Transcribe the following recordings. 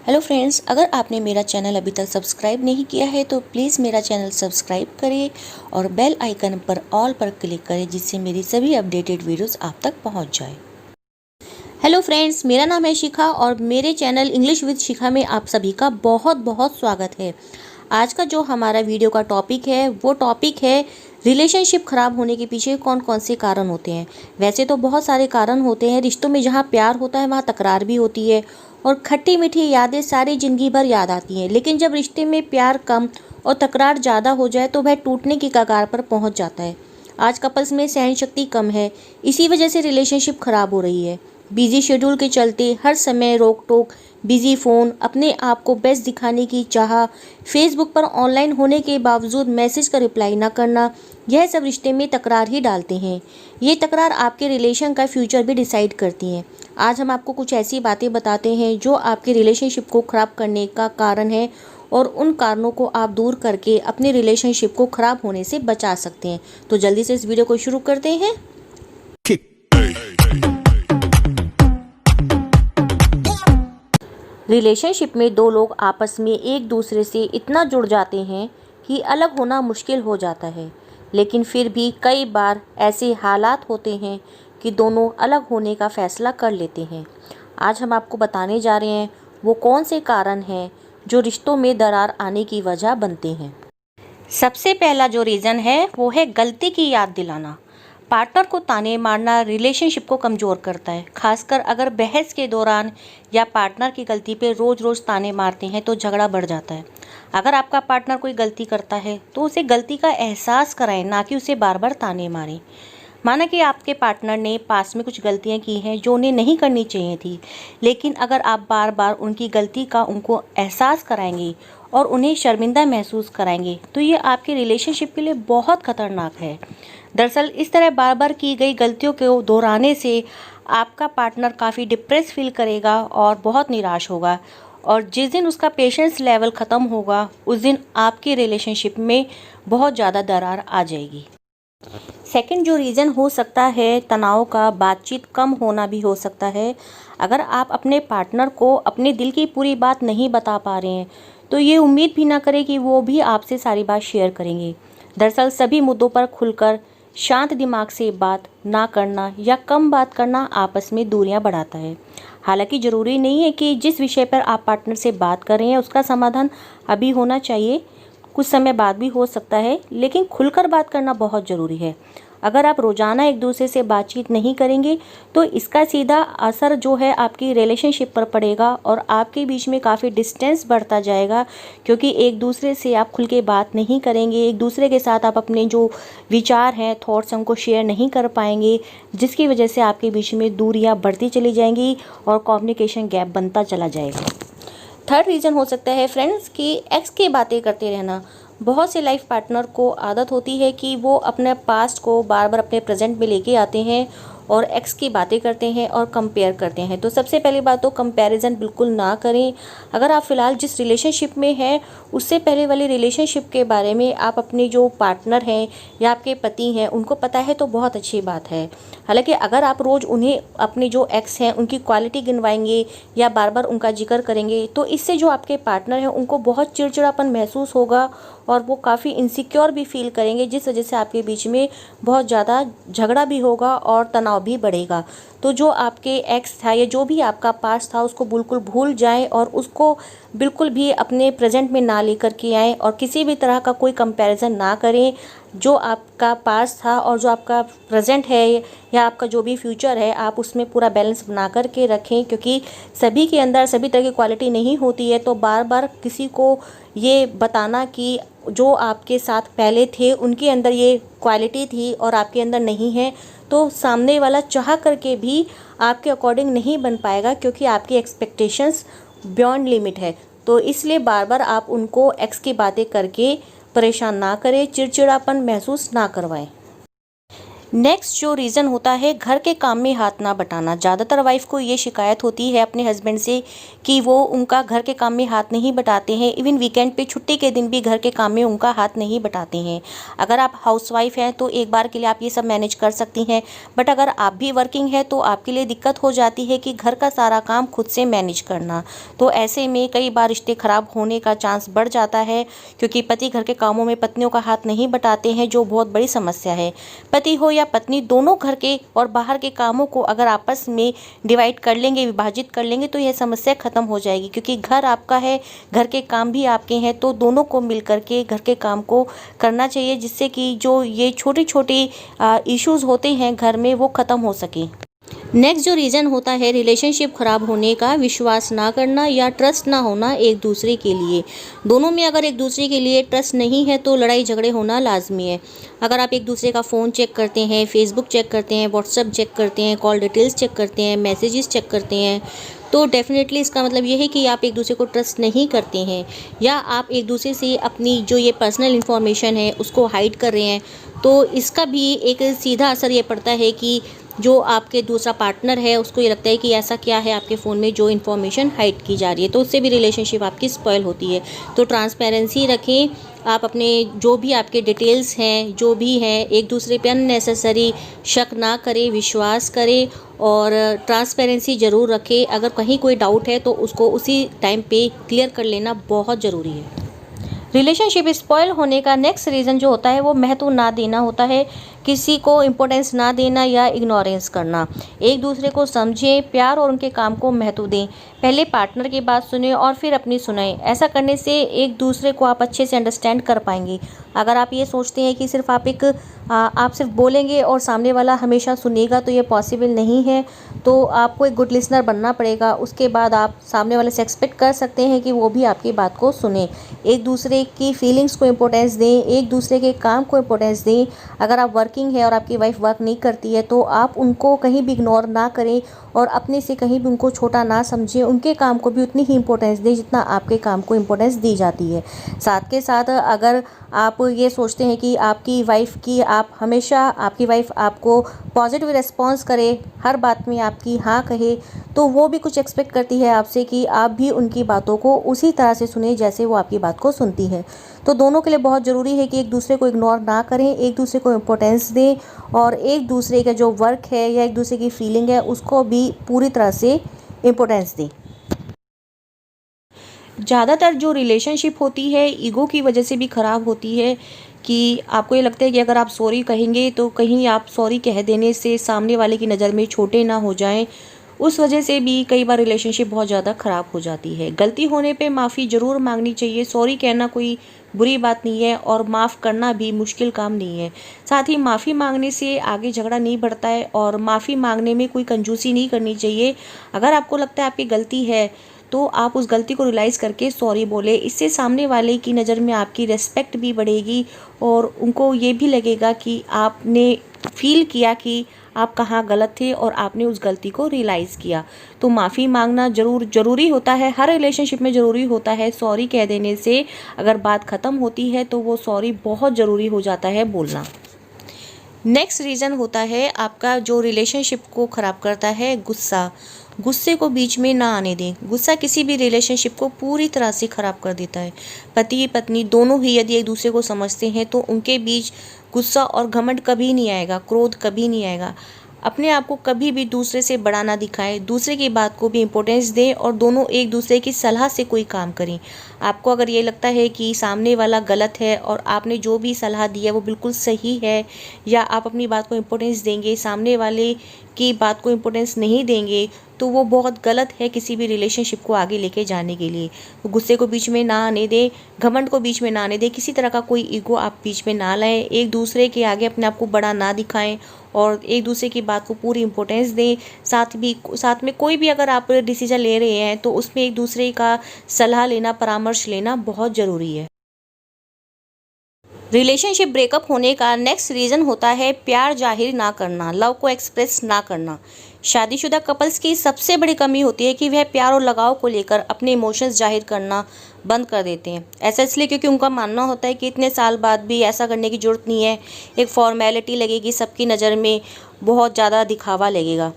Hello friends, अगर आपने मेरा चैनल अभी तक सब्सक्राइब नहीं किया है तो प्लीज़ मेरा चैनल सब्सक्राइब करें और बेल आइकन पर ऑल पर क्लिक करें, जिससे मेरी सभी अपडेटेड वीडियोस आप तक पहुंच जाए। हेलो फ्रेंड्स, मेरा नाम है शिखा और मेरे चैनल इंग्लिश विद शिखा में आप सभी का बहुत बहुत स्वागत है। आज का जो हमारा वीडियो का टॉपिक है वो टॉपिक है रिलेशनशिप ख़राब होने के पीछे कौन कौन से कारण होते हैं। वैसे तो बहुत सारे कारण होते हैं। रिश्तों में जहाँ प्यार होता है वहाँ तकरार भी होती है और खट्टी मीठी यादें सारी ज़िंदगी भर याद आती हैं। लेकिन जब रिश्ते में प्यार कम और तकरार ज़्यादा हो जाए तो वह टूटने की कगार पर पहुँच जाता है। आज कपल्स में सहन शक्ति कम है, इसी वजह से रिलेशनशिप ख़राब हो रही है। बिजी शेड्यूल के चलते हर समय रोक टोक, बिजी फ़ोन, अपने आप को बेस्ट दिखाने की चाह, फेसबुक पर ऑनलाइन होने के बावजूद मैसेज का रिप्लाई ना करना, यह सब रिश्ते में तकरार ही डालते हैं। ये तकरार आपके रिलेशन का फ्यूचर भी डिसाइड करती हैं। आज हम आपको कुछ ऐसी बातें बताते हैं जो आपके रिलेशनशिप को ख़राब करने का कारण है और उन कारणों को आप दूर करके अपने रिलेशनशिप को ख़राब होने से बचा सकते हैं। तो जल्दी से इस वीडियो को शुरू करते हैं। रिलेशनशिप में दो लोग आपस में एक दूसरे से इतना जुड़ जाते हैं कि अलग होना मुश्किल हो जाता है। लेकिन फिर भी कई बार ऐसे हालात होते हैं कि दोनों अलग होने का फैसला कर लेते हैं। आज हम आपको बताने जा रहे हैं वो कौन से कारण हैं जो रिश्तों में दरार आने की वजह बनते हैं। सबसे पहला जो रीज़न है वो है गलती की याद दिलाना। पार्टनर को ताने मारना रिलेशनशिप को कमज़ोर करता है, खासकर अगर बहस के दौरान या पार्टनर की गलती पे रोज़ रोज़ ताने मारते हैं तो झगड़ा बढ़ जाता है। अगर आपका पार्टनर कोई गलती करता है तो उसे गलती का एहसास कराएं, ना कि उसे बार बार ताने मारें। माना कि आपके पार्टनर ने पास में कुछ गलतियां की हैं जो उन्हें नहीं करनी चाहिए थी, लेकिन अगर आप बार बार उनकी गलती का उनको एहसास कराएंगे और उन्हें शर्मिंदा महसूस कराएंगे तो ये आपके रिलेशनशिप के लिए बहुत खतरनाक है। दरअसल इस तरह बार बार की गई गलतियों को दोहराने से आपका पार्टनर काफ़ी डिप्रेस फील करेगा और बहुत निराश होगा, और जिस दिन उसका पेशेंस लेवल ख़त्म होगा उस दिन आपकी रिलेशनशिप में बहुत ज़्यादा दरार आ जाएगी। सेकंड जो रीज़न हो सकता है तनाव का, बातचीत कम होना भी हो सकता है। अगर आप अपने पार्टनर को अपने दिल की पूरी बात नहीं बता पा रहे हैं तो ये उम्मीद भी ना करें कि वो भी आपसे सारी बात शेयर करेंगे। दरअसल सभी मुद्दों पर खुलकर शांत दिमाग से बात ना करना या कम बात करना आपस में दूरियां बढ़ाता है। हालांकि ज़रूरी नहीं है कि जिस विषय पर आप पार्टनर से बात कर रहे हैं उसका समाधान अभी होना चाहिए, कुछ समय बाद भी हो सकता है, लेकिन खुलकर बात करना बहुत ज़रूरी है। अगर आप रोज़ाना एक दूसरे से बातचीत नहीं करेंगे तो इसका सीधा असर जो है आपकी रिलेशनशिप पर पड़ेगा और आपके बीच में काफ़ी डिस्टेंस बढ़ता जाएगा, क्योंकि एक दूसरे से आप खुल के बात नहीं करेंगे, एक दूसरे के साथ आप अपने जो विचार हैं, थॉट्स हैं, उनको शेयर नहीं कर पाएंगे, जिसकी वजह से आपके बीच में दूरियाँ बढ़ती चली जाएंगी और कम्युनिकेशन गैप बनता चला जाएगा। थर्ड रीज़न हो सकता है फ्रेंड्स कि एक्स की बातें करते रहना। बहुत से लाइफ पार्टनर को आदत होती है कि वो अपने पास्ट को बार बार अपने प्रेजेंट में लेके आते हैं और एक्स की बातें करते हैं और कंपेयर करते हैं। तो सबसे पहली बात तो कंपैरिजन बिल्कुल ना करें। अगर आप फ़िलहाल जिस रिलेशनशिप में हैं उससे पहले वाली रिलेशनशिप के बारे में आप अपने जो पार्टनर हैं या आपके पति हैं उनको पता है तो बहुत अच्छी बात है। हालांकि अगर आप रोज़ उन्हें अपने जो एक्स हैं उनकी क्वालिटी गिनवाएंगे या बार बार उनका जिक्र करेंगे तो इससे जो आपके पार्टनर हैं उनको बहुत चिड़चिड़ापन महसूस होगा और वो काफ़ी इनसिक्योर भी फील करेंगे, जिस वजह से आपके बीच में बहुत ज़्यादा झगड़ा भी होगा और तनाव भी बढ़ेगा। तो जो आपके एक्स था या जो भी आपका पास्ट था उसको बिल्कुल भूल जाएं और उसको बिल्कुल भी अपने प्रेजेंट में ना लेकर के आएँ और किसी भी तरह का कोई कंपैरिजन ना करें। जो आपका पास्ट था और जो आपका प्रेजेंट है या आपका जो भी फ्यूचर है आप उसमें पूरा बैलेंस बना कर के रखें, क्योंकि सभी के अंदर सभी तरह की क्वालिटी नहीं होती है। तो बार बार किसी को ये बताना कि जो आपके साथ पहले थे उनके अंदर ये क्वालिटी थी और आपके अंदर नहीं है, तो सामने वाला चाह करके भी आपके अकॉर्डिंग नहीं बन पाएगा, क्योंकि आपकी एक्सपेक्टेशंस बियॉन्ड लिमिट है। तो इसलिए बार बार आप उनको एक्स की बातें करके परेशान ना करें, चिड़चिड़ापन महसूस ना करवाएं। नेक्स्ट जो रीज़न होता है घर के काम में हाथ ना बटाना। ज़्यादातर वाइफ़ को ये शिकायत होती है अपने हस्बैंड से कि वो उनका घर के काम में हाथ नहीं बटाते हैं। इवन वीकेंड पे छुट्टी के दिन भी घर के काम में उनका हाथ नहीं बटाते हैं। अगर आप हाउसवाइफ़ हैं तो एक बार के लिए आप ये सब मैनेज कर सकती हैं, बट अगर आप भी वर्किंग है तो आपके लिए दिक्कत हो जाती है कि घर का सारा काम खुद से मैनेज करना। तो ऐसे में कई बार रिश्ते ख़राब होने का चांस बढ़ जाता है, क्योंकि पति घर के कामों में पत्नियों का हाथ नहीं बटाते हैं, जो बहुत बड़ी समस्या है। पति हो या पत्नी, दोनों घर के और बाहर के कामों को अगर आपस में डिवाइड कर लेंगे, विभाजित कर लेंगे, तो यह समस्या खत्म हो जाएगी, क्योंकि घर आपका है, घर के काम भी आपके हैं। तो दोनों को मिलकर के घर के काम को करना चाहिए, जिससे कि जो ये छोटे छोटे इश्यूज होते हैं घर में, वो ख़त्म हो सकें। नेक्स्ट जो रीज़न होता है रिलेशनशिप ख़राब होने का, विश्वास ना करना या ट्रस्ट ना होना एक दूसरे के लिए। दोनों में अगर एक दूसरे के लिए ट्रस्ट नहीं है तो लड़ाई झगड़े होना लाजमी है। अगर आप एक दूसरे का फ़ोन चेक करते हैं, फेसबुक चेक करते हैं, व्हाट्सएप चेक करते हैं, कॉल डिटेल्स चेक करते हैं, मैसेजेस चेक करते हैं, तो डेफिनेटली इसका मतलब ये है कि आप एक दूसरे को ट्रस्ट नहीं करते हैं, या आप एक दूसरे से अपनी जो ये पर्सनल इन्फॉर्मेशन है उसको हाइड कर रहे हैं। तो इसका भी एक सीधा असर ये पड़ता है कि जो आपके दूसरा पार्टनर है उसको ये लगता है कि ऐसा क्या है आपके फ़ोन में जो इन्फॉर्मेशन हाइड की जा रही है, तो उससे भी रिलेशनशिप आपकी स्पॉइल होती है। तो ट्रांसपेरेंसी रखें, आप अपने जो भी आपके डिटेल्स हैं, जो भी हैं, एक दूसरे पे अननेसेसरी शक ना करें, विश्वास करें और ट्रांसपेरेंसी ज़रूर रखें। अगर कहीं कोई डाउट है तो उसको उसी टाइम पे क्लियर कर लेना बहुत ज़रूरी है। रिलेशनशिप स्पॉइल होने का नेक्स्ट रीज़न जो होता है वो महत्व ना देना होता है। किसी को इम्पोर्टेंस ना देना या इग्नोरेंस करना। एक दूसरे को समझें, प्यार और उनके काम को महत्व दें। पहले पार्टनर की बात सुनें और फिर अपनी सुनाएं। ऐसा करने से एक दूसरे को आप अच्छे से अंडरस्टैंड कर पाएंगे। अगर आप ये सोचते हैं कि सिर्फ आप सिर्फ बोलेंगे और सामने वाला हमेशा सुनेगा, तो ये पॉसिबल नहीं है। तो आपको एक गुड लिसनर बनना पड़ेगा। उसके बाद आप सामने वाले से एक्सपेक्ट कर सकते हैं कि वो भी आपकी बात को सुने। एक दूसरे की फीलिंग्स को इम्पोर्टेंस दें, एक दूसरे के काम को इम्पोर्टेंस दें। अगर आप वर्किंग है और आपकी वाइफ वर्क नहीं करती है तो आप उनको कहीं भी इग्नोर ना करें और अपने से कहीं भी उनको छोटा ना समझें। उनके काम को भी उतनी ही इम्पोर्टेंस दें जितना आपके काम को इम्पोर्टेंस दी जाती है। साथ के साथ अगर आप ये सोचते हैं कि आपकी वाइफ आपको पॉजिटिव रिस्पॉन्स करे, हर बात में आपकी हाँ कहे, तो वो भी कुछ एक्सपेक्ट करती है आपसे कि आप भी उनकी बातों को उसी तरह से सुने जैसे वो आपकी बात को सुनती है। तो दोनों के लिए बहुत ज़रूरी है कि एक दूसरे को इग्नोर ना करें, एक दूसरे को इम्पोर्टेंस दें और एक दूसरे का जो वर्क है या एक दूसरे की फीलिंग है उसको भी पूरी तरह से इम्पोर्टेंस दें। ज़्यादातर जो रिलेशनशिप होती है ईगो की वजह से भी ख़राब होती है, कि आपको ये लगता है कि अगर आप सॉरी कहेंगे तो कहीं आप सॉरी कह देने से सामने वाले की नज़र में छोटे ना हो जाएं। उस वजह से भी कई बार रिलेशनशिप बहुत ज़्यादा ख़राब हो जाती है। गलती होने पे माफ़ी ज़रूर मांगनी चाहिए। सॉरी कहना कोई बुरी बात नहीं है और माफ़ करना भी मुश्किल काम नहीं है। साथ ही माफ़ी मांगने से आगे झगड़ा नहीं बढ़ता है और माफ़ी मांगने में कोई कंजूसी नहीं करनी चाहिए। अगर आपको लगता है आपकी गलती है तो आप उस गलती को रियलाइज़ करके सॉरी बोले। इससे सामने वाले की नज़र में आपकी रिस्पेक्ट भी बढ़ेगी और उनको ये भी लगेगा कि आपने फील किया कि आप कहाँ गलत थे और आपने उस गलती को रियलाइज़ किया। तो माफ़ी मांगना ज़रूरी होता है, हर रिलेशनशिप में ज़रूरी होता है। सॉरी कह देने से अगर बात ख़त्म होती है तो वो सॉरी बहुत ज़रूरी हो जाता है बोलना। नेक्स्ट रीज़न होता है आपका जो रिलेशनशिप को ख़राब करता है, गुस्सा। गुस्से को बीच में ना आने दें। गुस्सा किसी भी रिलेशनशिप को पूरी तरह से ख़राब कर देता है। पति पत्नी दोनों ही यदि एक दूसरे को समझते हैं तो उनके बीच गुस्सा और घमंड कभी नहीं आएगा, क्रोध कभी नहीं आएगा। अपने आप को कभी भी दूसरे से बड़ा ना दिखाएं, दूसरे की बात को भी इम्पोर्टेंस दें और दोनों एक दूसरे की सलाह से कोई काम करें। आपको अगर ये लगता है कि सामने वाला गलत है और आपने जो भी सलाह दी है वो बिल्कुल सही है, या आप अपनी बात को इम्पोर्टेंस देंगे, सामने वाले की बात को इम्पोर्टेंस नहीं देंगे, तो वो बहुत गलत है किसी भी रिलेशनशिप को आगे लेके जाने के लिए। तो गुस्से को बीच में ना आने दें, घमंड को बीच में ना आने दें, किसी तरह का कोई ईगो आप बीच में ना लाएं, एक दूसरे के आगे अपने आप को बड़ा ना दिखाएं और एक दूसरे की बात को पूरी इम्पोर्टेंस दें। साथ में कोई भी अगर आप डिसीजन ले रहे हैं तो उसमें एक दूसरे का सलाह लेना, परामर्श लेना बहुत ज़रूरी है। रिलेशनशिप ब्रेकअप होने का नेक्स्ट रीज़न होता है प्यार जाहिर ना करना, लव को एक्सप्रेस ना करना। शादीशुदा कपल्स की सबसे बड़ी कमी होती है कि वह प्यार और लगाव को लेकर अपने इमोशंस जाहिर करना बंद कर देते हैं। ऐसा इसलिए क्योंकि उनका मानना होता है कि इतने साल बाद भी ऐसा करने की ज़रूरत नहीं है, एक फॉर्मेलिटी लगेगी, सबकी नज़र में बहुत ज़्यादा दिखावा लगेगा।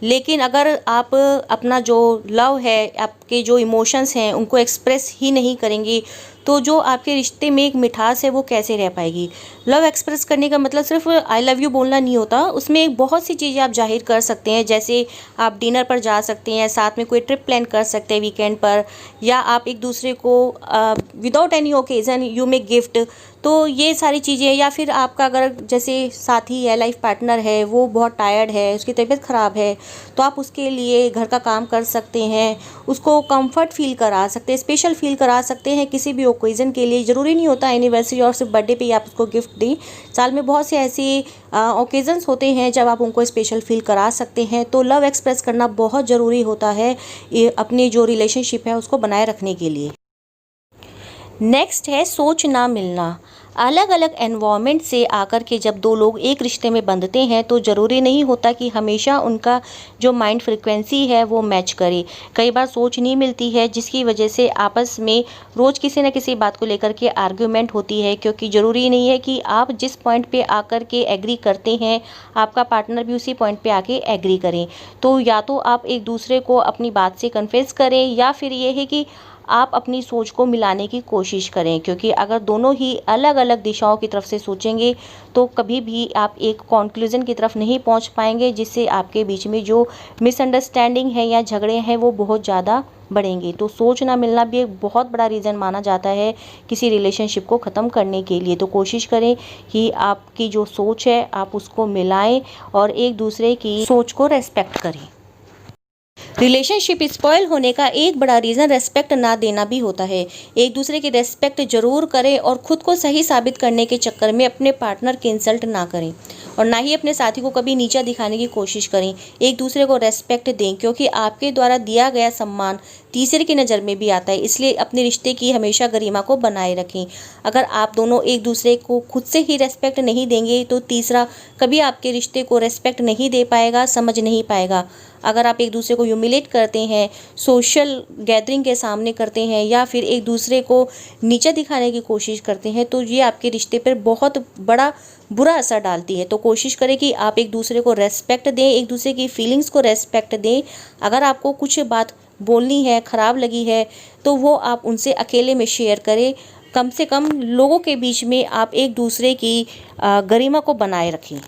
लेकिन अगर आप अपना जो लव है, आपके जो इमोशंस हैं, उनको एक्सप्रेस ही नहीं करेंगी तो जो आपके रिश्ते में एक मिठास है वो कैसे रह पाएगी। लव एक्सप्रेस करने का मतलब सिर्फ आई लव यू बोलना नहीं होता, उसमें बहुत सी चीज़ें आप जाहिर कर सकते हैं। जैसे आप डिनर पर जा सकते हैं, साथ में कोई ट्रिप प्लान कर सकते हैं वीकेंड पर, या आप एक दूसरे को without any occasion you may gift. तो ये सारी चीज़ें, या फिर आपका अगर जैसे साथी है, लाइफ पार्टनर है, वो बहुत टायर्ड है, उसकी तबीयत ख़राब है, तो आप उसके लिए घर का काम कर सकते हैं, उसको कंफर्ट फील करा सकते हैं, स्पेशल फील करा सकते हैं किसी भी ओकेज़न के लिए। ज़रूरी नहीं होता एनिवर्सरी और सिर्फ बर्थडे पे ही आप उसको गिफ्ट दें। साल में बहुत से ऐसे ओकेज़न्स होते हैं जब आप उनको स्पेशल फील करा सकते हैं। तो लव एक्सप्रेस करना बहुत ज़रूरी होता है अपनी जो रिलेशनशिप है उसको बनाए रखने के लिए। नेक्स्ट है सोच ना मिलना। अलग अलग एनवायरनमेंट से आकर के जब दो लोग एक रिश्ते में बंधते हैं तो ज़रूरी नहीं होता कि हमेशा उनका जो माइंड फ्रिक्वेंसी है वो मैच करे। कई बार सोच नहीं मिलती है, जिसकी वजह से आपस में रोज़ किसी न किसी बात को लेकर के आर्ग्यूमेंट होती है, क्योंकि ज़रूरी नहीं है कि आप जिस पॉइंट पे आकर के एग्री करते हैं आपका पार्टनर भी उसी पॉइंट पे आके एग्री करें। तो या तो आप एक दूसरे को अपनी बात से कन्फेस करें, या फिर ये है कि आप अपनी सोच को मिलाने की कोशिश करें, क्योंकि अगर दोनों ही अलग अलग दिशाओं की तरफ से सोचेंगे तो कभी भी आप एक कॉन्क्लूज़न की तरफ नहीं पहुंच पाएंगे, जिससे आपके बीच में जो मिसअंडरस्टैंडिंग है या झगड़े हैं वो बहुत ज़्यादा बढ़ेंगे। तो सोच ना मिलना भी एक बहुत बड़ा रीज़न माना जाता है किसी रिलेशनशिप को ख़त्म करने के लिए। तो कोशिश करें कि आपकी जो सोच है आप उसको मिलाएं और एक दूसरे की सोच को रेस्पेक्ट करें। रिलेशनशिप स्पॉयल होने का एक बड़ा रीज़न रेस्पेक्ट ना देना भी होता है। एक दूसरे की रेस्पेक्ट जरूर करें और ख़ुद को सही साबित करने के चक्कर में अपने पार्टनर की इंसल्ट ना करें, और ना ही अपने साथी को कभी नीचा दिखाने की कोशिश करें। एक दूसरे को रेस्पेक्ट दें, क्योंकि आपके द्वारा दिया गया सम्मान तीसरे की नज़र में भी आता है। इसलिए अपने रिश्ते की हमेशा गरिमा को बनाए रखें। अगर आप दोनों एक दूसरे को खुद से ही रेस्पेक्ट नहीं देंगे तो तीसरा कभी आपके रिश्ते को रेस्पेक्ट नहीं दे पाएगा, समझ नहीं पाएगा। अगर आप एक दूसरे को ह्यूमिलेट करते हैं, सोशल गैदरिंग के सामने करते हैं, या फिर एक दूसरे को नीचा दिखाने की कोशिश करते हैं, तो ये आपके रिश्ते पर बहुत बड़ा बुरा असर डालती है। तो कोशिश करें कि आप एक दूसरे को रेस्पेक्ट दें, एक दूसरे की फीलिंग्स को रेस्पेक्ट दें। अगर आपको कुछ बात बोलनी है, ख़राब लगी है, तो वो आप उनसे अकेले में शेयर करें। कम से कम लोगों के बीच में आप एक दूसरे की गरिमा को बनाए रखें।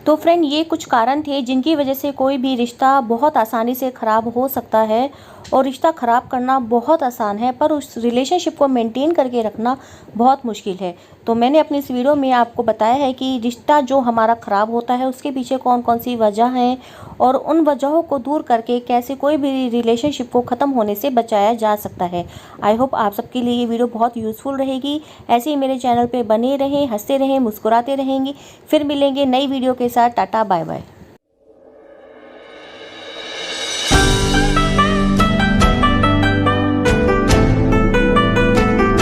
तो फ्रेंड, ये कुछ कारण थे जिनकी वजह से कोई भी रिश्ता बहुत आसानी से ख़राब हो सकता है। और रिश्ता ख़राब करना बहुत आसान है, पर उस रिलेशनशिप को मेंटेन करके रखना बहुत मुश्किल है। तो मैंने अपनी इस वीडियो में आपको बताया है कि रिश्ता जो हमारा ख़राब होता है उसके पीछे कौन कौन सी वजह हैं, और उन वजहों को दूर करके कैसे कोई भी रिलेशनशिप को ख़त्म होने से बचाया जा सकता है। आई होप आप सबके लिए ये वीडियो बहुत यूज़फुल रहेगी। ऐसे ही मेरे चैनल पर बने रहें, हंसते रहें, मुस्कुराते रहेंगे। फिर मिलेंगे नई वीडियो के साथ। Tata bye bye.